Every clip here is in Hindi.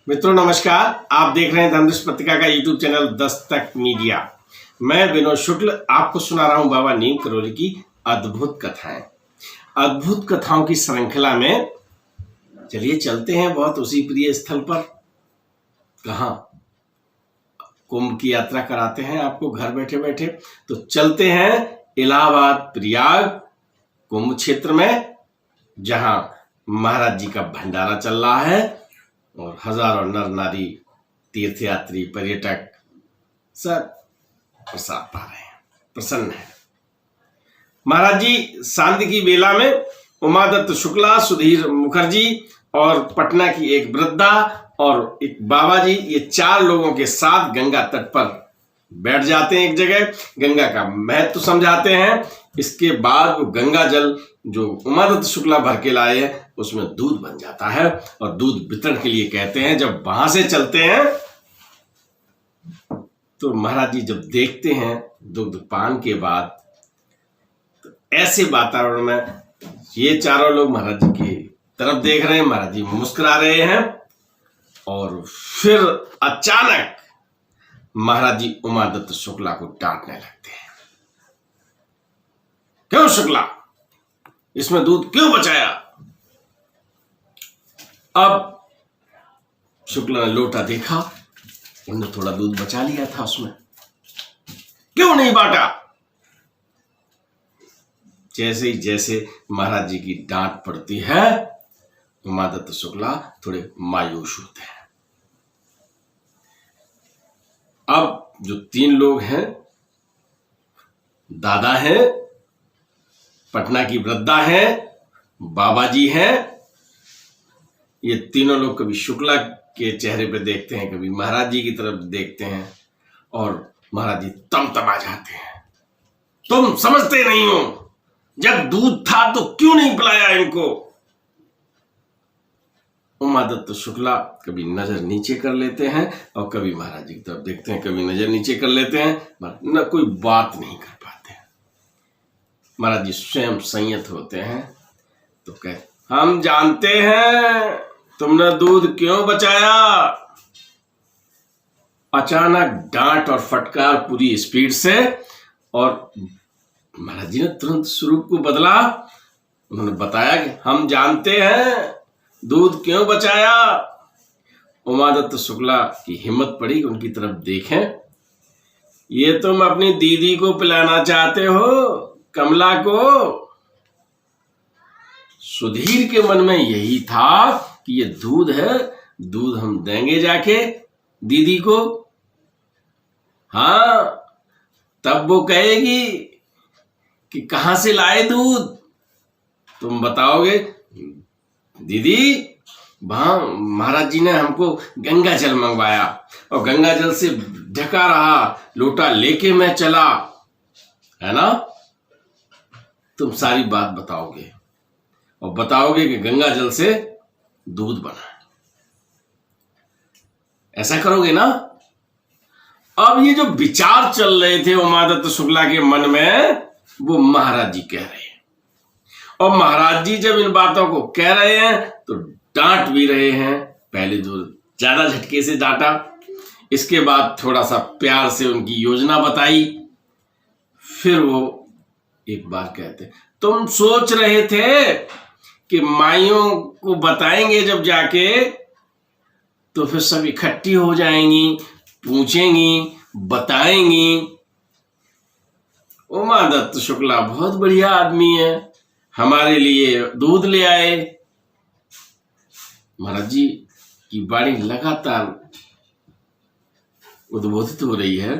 मित्रों नमस्कार। आप देख रहे हैं धर्मदृष्टि पत्रिका का यूट्यूब चैनल दस्तक मीडिया। मैं विनोद शुक्ल आपको सुना रहा हूं बाबा नीम करोली की अद्भुत कथाएं। अद्भुत कथाओं की श्रृंखला में चलिए चलते हैं बहुत उसी प्रिय स्थल पर। कहां? कुंभ की यात्रा कराते हैं आपको घर बैठे बैठे। तो चलते हैं इलाहाबाद प्रयाग कुंभ क्षेत्र में, जहां महाराज जी का भंडारा चल रहा है और हजारों नर नारी, तीर्थयात्री, पर्यटक सब प्रसाद पा रहे हैं, प्रसन्न है। महाराज जी सांध्य की बेला में उमादत्त शुक्ला, सुधीर मुखर्जी और पटना की एक वृद्धा और एक बाबा जी, ये चार लोगों के साथ गंगा तट पर बैठ जाते हैं एक जगह। गंगा का महत्व समझाते हैं। इसके बाद वो गंगा जल जो उमादत्त शुक्ला भर के लाए हैं उसमें दूध बन जाता है और दूध वितरण के लिए कहते हैं। जब वहां से चलते हैं तो महाराज जी जब देखते हैं दुग्ध पान के बाद, तो ऐसे वातावरण में ये चारों लोग महाराज जी की तरफ देख रहे हैं। महाराज जी मुस्कुरा रहे हैं और फिर अचानक महाराज जी उमादत्त शुक्ला को डांटने लगते हैं। क्यों शुक्ला, इसमें दूध क्यों बचाया? अब शुक्ला ने लोटा देखा, उन्होंने थोड़ा दूध बचा लिया था उसमें, क्यों नहीं बांटा? जैसे महाराज जी की डांट पड़ती है, उमादत्त शुक्ला थोड़े मायूस होते हैं। अब जो तीन लोग हैं, दादा हैं, पटना की वृद्धा है, बाबा जी हैं, ये तीनों लोग कभी शुक्ला के चेहरे पे देखते हैं, कभी महाराज जी की तरफ देखते हैं और महाराज जी तमतमा जाते हैं। तुम समझते नहीं हो, जब दूध था तो क्यों नहीं पिलाया इनको? उमादत्त शुक्ला कभी नजर नीचे कर लेते हैं और कभी महाराज जी की तरफ देखते हैं, कभी नजर नीचे कर लेते हैं, न कोई बात नहीं कर पाते। महाराज जी स्वयं संयत होते हैं तो कहते, हम जानते हैं तुमने दूध क्यों बचाया। अचानक डांट और फटकार पूरी स्पीड से, और महाराज जी ने तुरंत स्वरूप को बदला। उन्होंने बताया कि हम जानते हैं दूध क्यों बचाया। उमादत्त शुक्ला की हिम्मत पड़ी, उनकी तरफ देखें। ये तुम अपनी दीदी को पिलाना चाहते हो, कमला को? सुधीर के मन में यही था कि ये दूध है, दूध हम देंगे जाके दीदी को। हाँ, तब वो कहेगी कि कहां से लाए दूध। तुम बताओगे दीदी, वहां महाराज जी ने हमको गंगा जल मंगवाया और गंगा जल से ढका रहा, लोटा लेके मैं चला, है ना? तुम सारी बात बताओगे और बताओगे कि गंगा जल से दूध बना। ऐसा करोगे ना? अब ये जो विचार चल रहे थे उमादत्त शुक्ला के मन में, वो महाराज जी कह रहे हैं। और महाराज जी जब इन बातों को कह रहे हैं तो डांट भी रहे हैं। पहले जो ज्यादा झटके से डांटा, इसके बाद थोड़ा सा प्यार से उनकी योजना बताई। फिर वो एक बार कहते, तुम सोच रहे थे कि माइयों को बताएंगे जब जाके तो फिर सब इकट्ठी हो जाएंगी, पूछेंगी, बताएंगी। उमादत्त शुक्ला बहुत बढ़िया आदमी है, हमारे लिए दूध ले आए। महाराज जी की वाणी लगातार उद्बोधित हो रही है।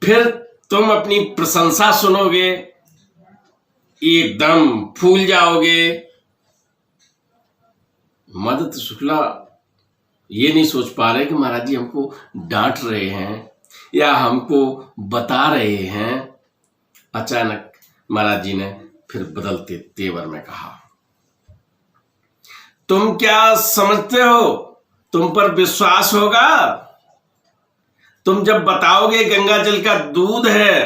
फिर तुम अपनी प्रशंसा सुनोगे, एकदम फूल जाओगे। उमादत्त शुक्ला ये नहीं सोच पा रहे कि महाराज जी हमको डांट रहे हैं या हमको बता रहे हैं। अचानक महाराज जी ने फिर बदलते तेवर में कहा, तुम क्या समझते हो तुम पर विश्वास होगा? तुम जब बताओगे गंगा जल का दूध है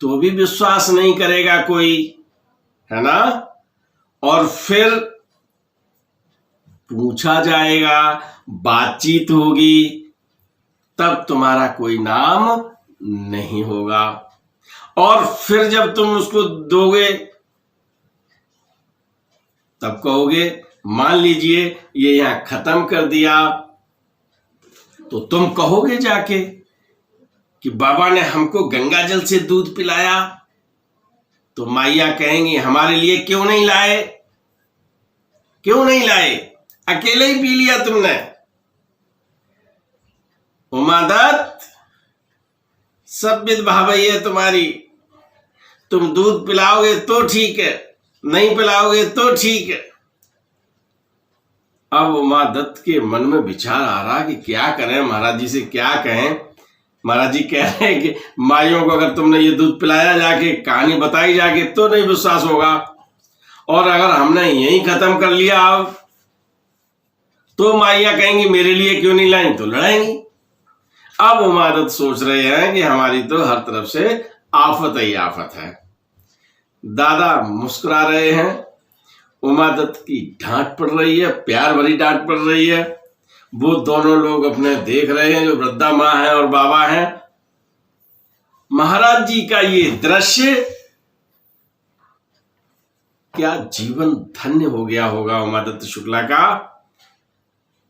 तो भी विश्वास नहीं करेगा कोई, है ना? और फिर पूछा जाएगा, बातचीत होगी, तब तुम्हारा कोई नाम नहीं होगा। और फिर जब तुम उसको दोगे तब कहोगे मान लीजिए ये यहां खत्म कर दिया, तो तुम कहोगे जाके कि बाबा ने हमको गंगा जल से दूध पिलाया, तो माइया कहेंगी हमारे लिए क्यों नहीं लाए, क्यों नहीं लाए, अकेले ही पी लिया तुमने। उमा दत्त सब विध भावई है तुम्हारी, तुम दूध पिलाओगे तो ठीक है, नहीं पिलाओगे तो ठीक है। अब उमा दत्त के मन में विचार आ रहा कि क्या करें, महाराज जी से क्या कहें। महाराज जी कह रहे हैं कि माइयों को अगर तुमने ये दूध पिलाया जाके, कहानी बताई जाके, तो नहीं विश्वास होगा, और अगर हमने यही खत्म कर लिया अब, तो माइया कहेंगी मेरे लिए क्यों नहीं लाई, तो लड़ाएंगी। अब उमा दत्त सोच रहे हैं कि हमारी तो हर तरफ से आफत ही आफत है। दादा मुस्कुरा रहे हैं, उमा दत्त की डांट पड़ रही है, प्यार भरी डांट पड़ रही है। वो दोनों लोग अपने देख रहे हैं, जो वृद्धा माँ है और बाबा है। महाराज जी का ये दृश्य, क्या जीवन धन्य हो गया होगा उमा दत्त शुक्ला का।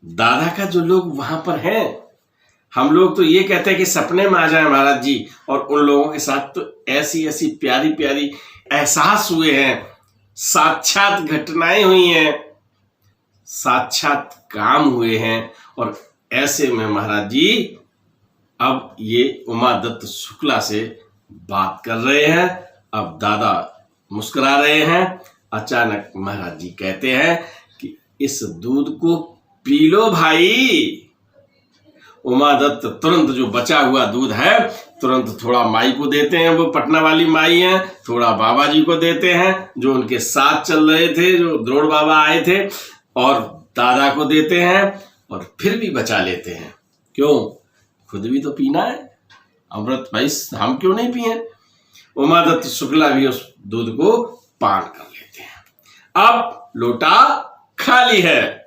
दादा का जो लोग वहां पर हैं, हम लोग तो ये कहते हैं कि सपने में आ जाए महाराज जी, और उन लोगों के साथ तो ऐसी ऐसी प्यारी प्यारी एहसास हुए हैं, साक्षात घटनाएं हुई हैं, साक्षात काम हुए हैं। और ऐसे में महाराज जी अब ये उमा दत्त शुक्ला से बात कर रहे हैं। अब दादा मुस्कुरा रहे हैं। अचानक महाराज जी कहते हैं कि इस दूध को पी लो भाई। उमा दत्त तुरंत जो बचा हुआ दूध है तुरंत थोड़ा माई को देते हैं, वो पटना वाली माई हैं, थोड़ा बाबा जी को देते हैं जो उनके साथ चल रहे थे, जो द्रोड़ बाबा आए थे, और दादा को देते हैं, और फिर भी बचा लेते हैं। क्यों, खुद भी तो पीना है अमृत भाई, हम क्यों नहीं पिए। उमा दत्त शुक्ला भी उस दूध को पान कर लेते हैं। अब लोटा खाली है,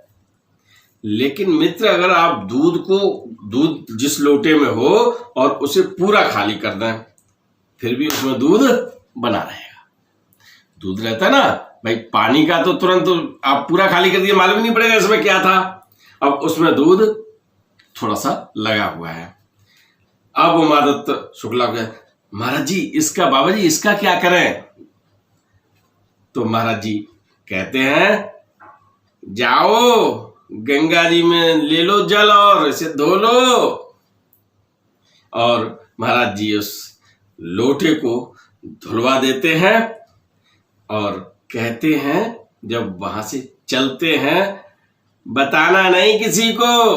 लेकिन मित्र अगर आप दूध जिस लोटे में हो और उसे पूरा खाली कर दें, फिर भी उसमें दूध बना रहेगा। दूध रहता है ना भाई, पानी का तो तुरंत आप पूरा खाली कर दिए, मालूम नहीं पड़ेगा इसमें क्या था। अब उसमें दूध थोड़ा सा लगा हुआ है। अब उमा दत्त शुक्ला को महाराज जी इसका, बाबा जी इसका क्या करें। तो महाराज जी कहते हैं जाओ गंगा जी में ले लो जल और इसे धो लो। और महाराज जी उस लोटे को धुलवा देते हैं और कहते हैं जब वहां से चलते हैं, बताना नहीं किसी को,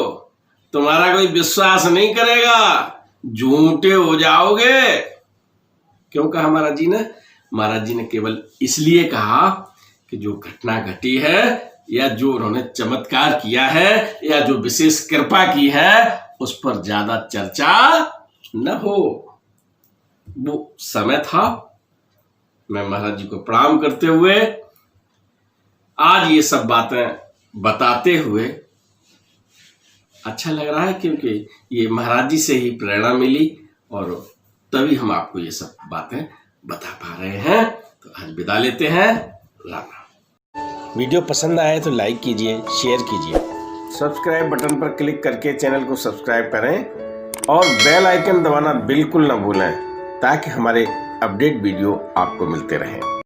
तुम्हारा कोई विश्वास नहीं करेगा, झूठे हो जाओगे। क्यों कहा महाराज जी ने? महाराज जी ने केवल इसलिए कहा कि जो घटना घटी है, या जो उन्होंने चमत्कार किया है, या जो विशेष कृपा की है, उस पर ज्यादा चर्चा न हो। वो समय था। मैं महाराज जी को प्रणाम करते हुए आज ये सब बातें बताते हुए अच्छा लग रहा है, क्योंकि ये महाराज जी से ही प्रेरणा मिली और तभी हम आपको ये सब बातें बता पा रहे हैं। तो आज विदा लेते हैं। राम राम। वीडियो पसंद आए तो लाइक कीजिए, शेयर कीजिए, सब्सक्राइब बटन पर क्लिक करके चैनल को सब्सक्राइब करें और बेल आइकन दबाना बिल्कुल ना भूलें, ताकि हमारे अपडेट वीडियो आपको मिलते रहें।